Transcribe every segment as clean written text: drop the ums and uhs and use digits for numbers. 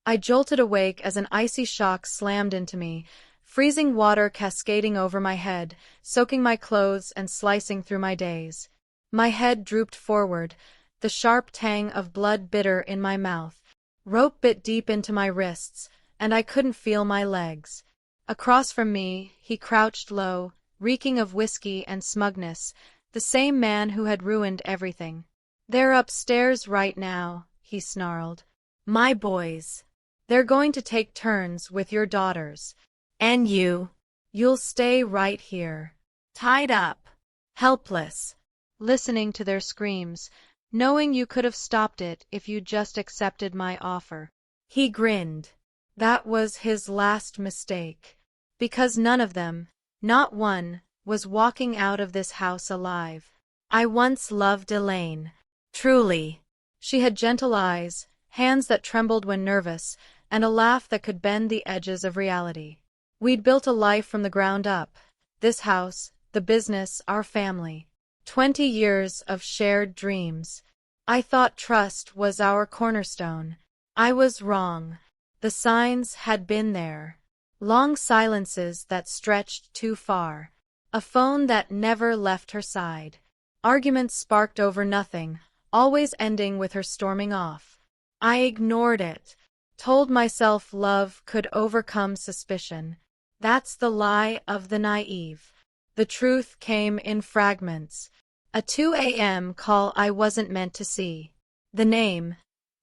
I jolted awake as an icy shock slammed into me, freezing water cascading over my head, soaking my clothes and slicing through my days. My head drooped forward, the sharp tang of blood bitter in my mouth. Rope bit deep into my wrists, and I couldn't feel my legs. Across from me, he crouched low, reeking of whiskey and smugness, the same man who had ruined everything. "They're upstairs right now," he snarled. "My boys. They're going to take turns with your daughters. And you'll stay right here, tied up, helpless, listening to their screams, knowing you could have stopped it if you'd just accepted my offer." He grinned. That was his last mistake. Because none of them, not one, was walking out of this house alive. I once loved Elaine. Truly. She had gentle eyes, hands that trembled when nervous, and a laugh that could bend the edges of reality. We'd built a life from the ground up. This house, the business, our family. 20 years of shared dreams. I thought trust was our cornerstone. I was wrong. The signs had been there. Long silences that stretched too far. A phone that never left her side. Arguments sparked over nothing, always ending with her storming off. I ignored it. Told myself love could overcome suspicion. That's the lie of the naive. The truth came in fragments. A 2 a.m. call I wasn't meant to see. The name,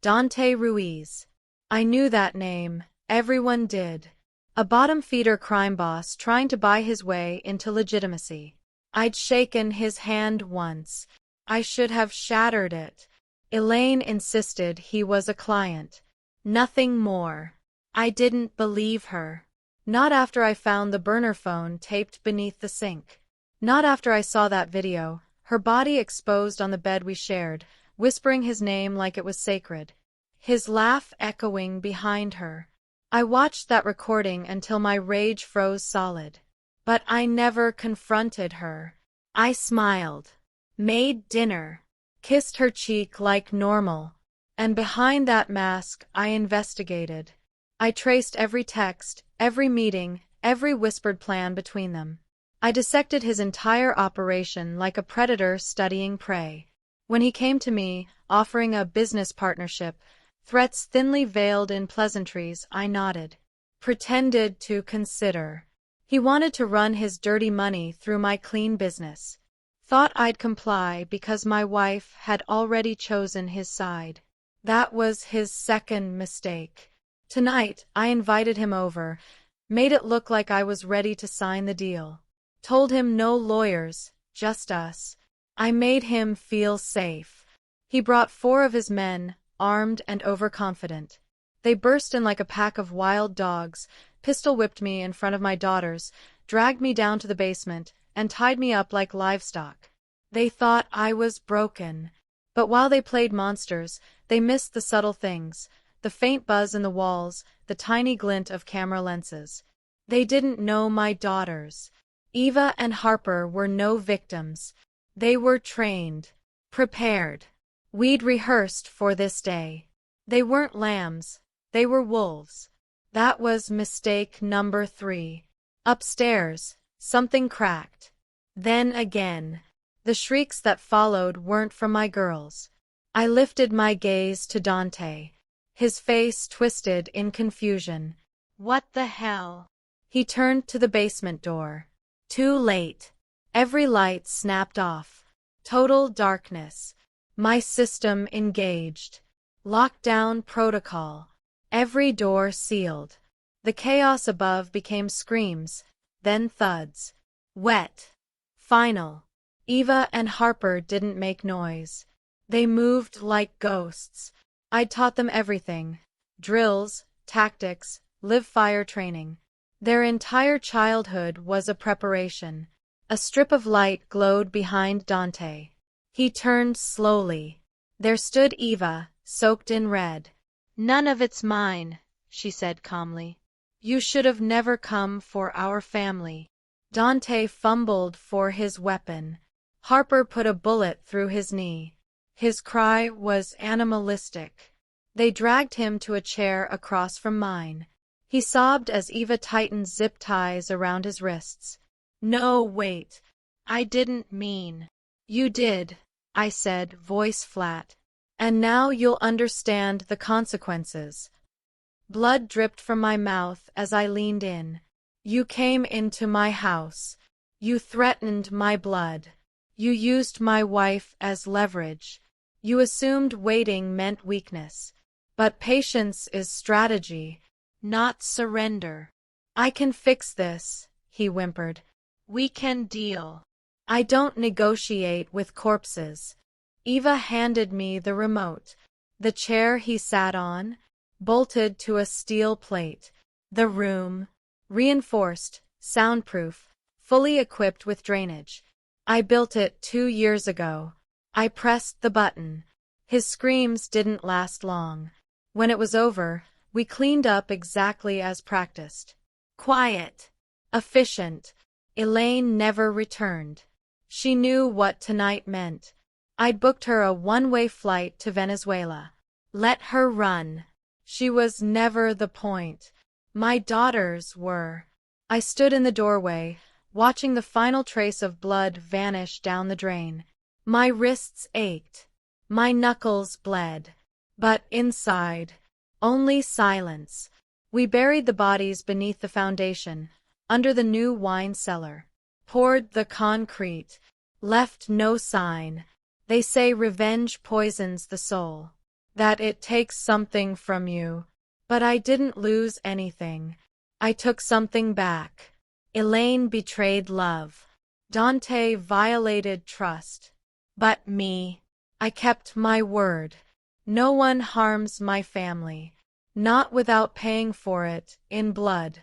Dante Ruiz. I knew that name, everyone did. A bottom-feeder crime boss trying to buy his way into legitimacy. I'd shaken his hand once. I should have shattered it. Elaine insisted he was a client. Nothing more. I didn't believe her. Not after I found the burner phone taped beneath the sink. Not after I saw that video, her body exposed on the bed we shared, whispering his name like it was sacred. His laugh echoing behind her. I watched that recording until my rage froze solid. But I never confronted her. I smiled. Made dinner. Kissed her cheek like normal. And behind that mask, I investigated. I traced every text, every meeting, every whispered plan between them. I dissected his entire operation like a predator studying prey. When he came to me, offering a business partnership, threats thinly veiled in pleasantries, I nodded. Pretended to consider. He wanted to run his dirty money through my clean business. Thought I'd comply because my wife had already chosen his side. That was his second mistake. Tonight, I invited him over, made it look like I was ready to sign the deal. Told him no lawyers, just us. I made him feel safe. He brought 4 of his men, armed and overconfident. They burst in like a pack of wild dogs, pistol-whipped me in front of my daughters, dragged me down to the basement, and tied me up like livestock. They thought I was broken. But while they played monsters, they missed the subtle things, the faint buzz in the walls, the tiny glint of camera lenses. They didn't know my daughters. Eva and Harper were no victims. They were trained, prepared. We'd rehearsed for this day. They weren't lambs, they were wolves. That was mistake number 3. Upstairs, something cracked. Then again. The shrieks that followed weren't from my girls. I lifted my gaze to Dante. His face twisted in confusion. What the hell? He turned to the basement door. Too late. Every light snapped off. Total darkness. My system engaged. Lockdown protocol. Every door sealed. The chaos above became screams, then thuds. Wet. Final. Eva and Harper didn't make noise. They moved like ghosts. I'd taught them everything. Drills, tactics, live-fire training. Their entire childhood was a preparation. A strip of light glowed behind Dante. He turned slowly. There stood Eva, soaked in red. None of it's mine, she said calmly. You should have never come for our family. Dante fumbled for his weapon. Harper put a bullet through his knee. His cry was animalistic. They dragged him to a chair across from mine. He sobbed as Eva tightened zip ties around his wrists. No, wait. I didn't mean. You did, I said, voice flat. And now you'll understand the consequences. Blood dripped from my mouth as I leaned in. You came into my house. You threatened my blood. You used my wife as leverage. You assumed waiting meant weakness. But patience is strategy, not surrender. I can fix this, he whimpered. We can deal. I don't negotiate with corpses. Eva handed me the remote. The chair he sat on, bolted to a steel plate. The room, reinforced, soundproof, fully equipped with drainage. I built it 2 years ago. I pressed the button. His screams didn't last long. When it was over, we cleaned up exactly as practiced. Quiet. Efficient. Elaine never returned. She knew what tonight meant. I'd booked her a one-way flight to Venezuela. Let her run. She was never the point. My daughters were. I stood in the doorway, watching the final trace of blood vanish down the drain. My wrists ached. My knuckles bled. But inside, only silence. We buried the bodies beneath the foundation, under the new wine cellar. Poured the concrete. Left no sign. They say revenge poisons the soul. That it takes something from you. But I didn't lose anything. I took something back. Elaine betrayed love. Dante violated trust. But me, I kept my word. No one harms my family. Not without paying for it in blood.